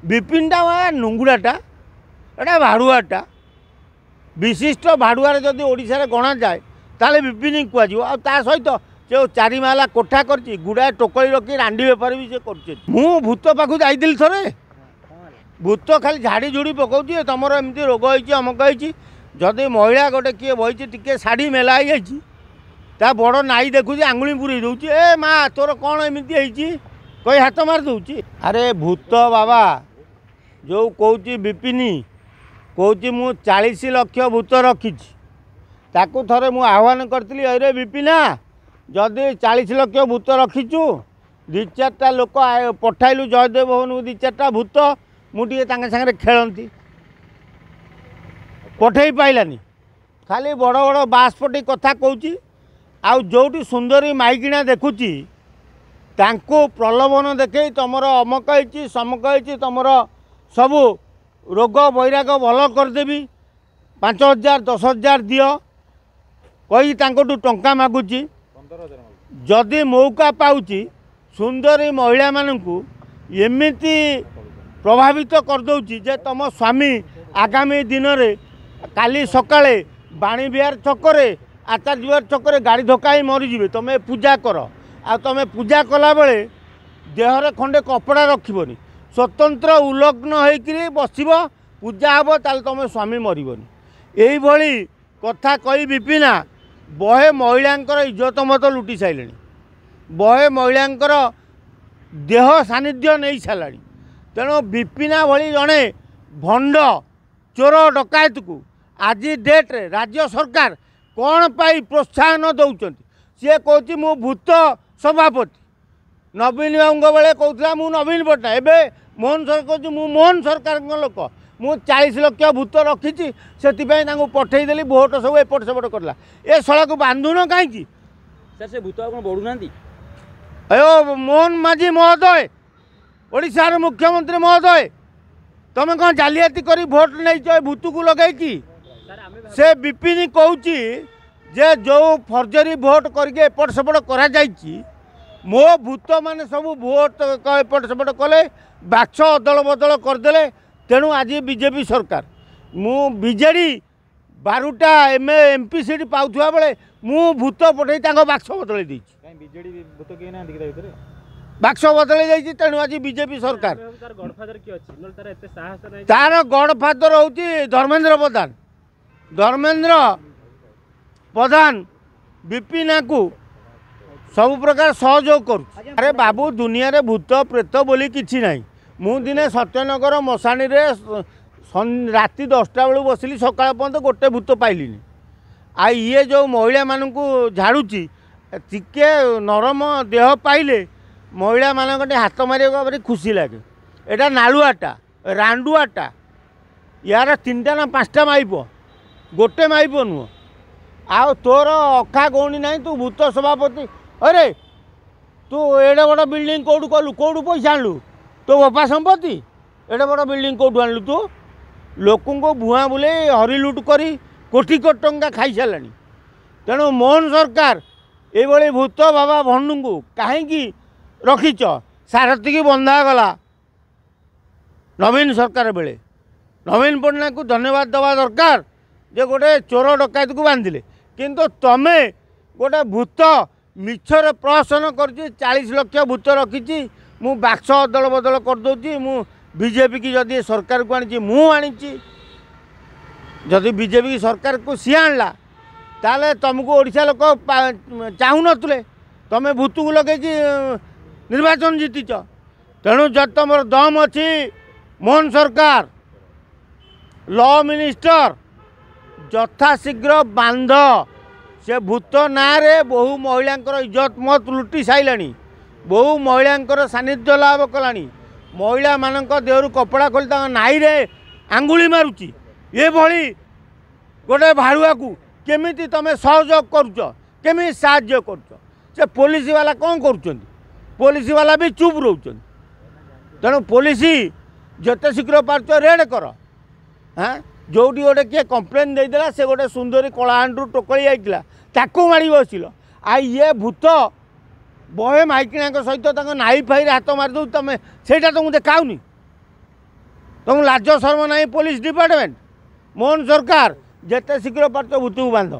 विपिनटा नुंगुड़ाटा एटा भाड़ुआटा विशिष्ट भाड़ुआर जदि ओडिशा गणा जाए ताले विपिन कहुव आ सहित जो चारि माला कोठा कर गुड़ाए टोकली रखी रांडी बेपार भी से कर भूत पाखु जाइल थरे भूत खाली झाड़ी झुड़ी पकाउची तुम एमती रोग होती अमक होती जदि महिला गोटे किए बही टी शाढ़ी मेला हो बड़ नाई देखुची आंगुली पूरी दूची ए माँ तोर कौन एमती कही हाथ मार दूची अरे भूत बाबा जो कौची विपिनी कौची मु 40 लाख भूत रखी ताकू थरे मु आह्वान करी अरे विपिना जदि 40 लाख भूत रखीचु 2-4टा लोक पठाइलु जयदेव भवन को 2-4टा भूत मुझे सागर खेलती पठे पाइलानी खाली बड़ बड़ बासपटी कथा कौची आउ जोटी सुंदरी माइकिना देखुची तांको प्रलोभन देखे तुमर अमक होती समक होती तुमर सबू रोग बैराग भल करदेवी 5,000 10,000 दियो कही टंका मागुची जदि मौका पाउची सुंदरी महिला मानू एमिति प्रभावित करदौची जे तुम स्वामी आगामी दिन में काली सकाळे बाणी बिहार छकरे आचार्य बिहार छकरे गाड़ी धक्का मरीजे तुम पूजा कर आ तुम पूजा कला बेले देहरे खंडे कपड़ा रखिबनी स्वतंत्र उलग्न होकर बसब पूजा हम ताल तुम स्वामी मरबनी यही कथा कही विपिना बहे महिला इज्जत मत लुटी सारे बहे महिला देह सानिध्य नहीं सारा तेणु विपिना भली जड़े भंड चोर डकायत को आज डेट रे राज्य सरकार कौन पाई प्रोत्साहन दौरान सी कौच मु भूत सभापति नवीन बाबू बेले कहला मु नवीन पट्टनायक एवं मोहन सरकार कहूँ मु मोहन सरकार लोक मु 40 लाख भूत रखी से पठेदेली भोट सब एपट सेपट करला ए शला को बांधुन कहीं सर से भूत बढ़ुना अयो मोहन माझी महोदय ओडिशार मुख्यमंत्री महोदय तुम कौन जालियाती करी भोट नहीं भूत को लगे से विपिन कहूची जे जो फर्जरी भोट करके एपट सेपट करा जाइछि मो भूत माने सब भोट एपट सेपट कले बाक्स अदल बदल करदे तेणु आज बीजेपी सरकार मु बीजेडी 12टा एमपी सीट पाउथुआ बेले मु भूत पठे बाक्स बदल बाक्स बदल तेणु आज बीजेपी सरकार तार गडफादर हूँ धर्मेंद्र प्रधान विपिना को सब प्रकार सहयोग कर अरे बाबू दुनिया रे भूत प्रेत बोली किछि नाही मु दिने सत्यनगर मशाणी रे राति 10टा बेलू बसिली सकाळ पर्यंत गोटे भूत पाइलिनी आ ये जो महिला मानू झाड़ुची टिके नरम देह पाइले महिला मान हाथ मारे भारी खुशी लगे एटा नालुआटा रांडुआटा यार 3टा ना 5टा माइप गोटे माइप नुह आ तोर अखा गौणी ना तू भूत सभापति अरे तू एडे बड़ बिल्डिंग कौटू कलु कौटू पैसा आणलु तो बापा संपत्ति एडे बड़ बिल्डिंग कौटू आणलु तू लोकों भुआ बुले हरिलुट करी कोटी कोटी टंका खाई सारा तेणु मोहन सरकार ये भूत बाबा भंडू को कहीं रखीच सारथी की बंधा गला नवीन सरकार बेले नवीन पट्टनायक को धन्यवाद दवा दरकार जे गोटे चोर डकायत को बांधिले किंतु तमे गोटे भूत मिछर प्रहसन कर 40 लाख भूत रखी मु बाक्स अदल बदल करदे मु बीजेपी की जदि सरकार को आनी मु आनी जदि बीजेपी की सरकार को सी आणला ताले तुमको ओडिशा लोक चाहू नथुले तमे भूत को लगे निर्वाचन जीतिच तेणु जब तुम दम अच्छी मोहन सरकार लॉ मिनिस्टर यथाशीघ्र बांध से भूत ना रे बहु महिला इज्जत मत लुटी साइलानी बहु महिला सानिध्य लाभ कलानी महिला मान देहरु कपड़ा खोली नाई रे आंगुली मारुची ये भली गोटे भाड़ुआ को केमिति तमे सहयोग करुच केमी साहाय्य करुच से पुलिस वाला कौन करुँच पुलिस वाला भी चुप रोचन तेणु पुलिस जिते शीघ्र पार्च रेड कर हाँ जोटी गोटे किए कंप्लेन देदेला से गोटे सुंदरी कलाहांडू टोकली आईला ताकू माड़ी बसिल आ ये भूत बहे माइकिना सहित नाई फाई हाथ मारिदे तुम से तुमको देखाऊनी तुम लाज शर्म नहीं पुलिस डिपार्टमेंट मोहन सरकार जेते शीघ्र पार्थ भूत को बांध।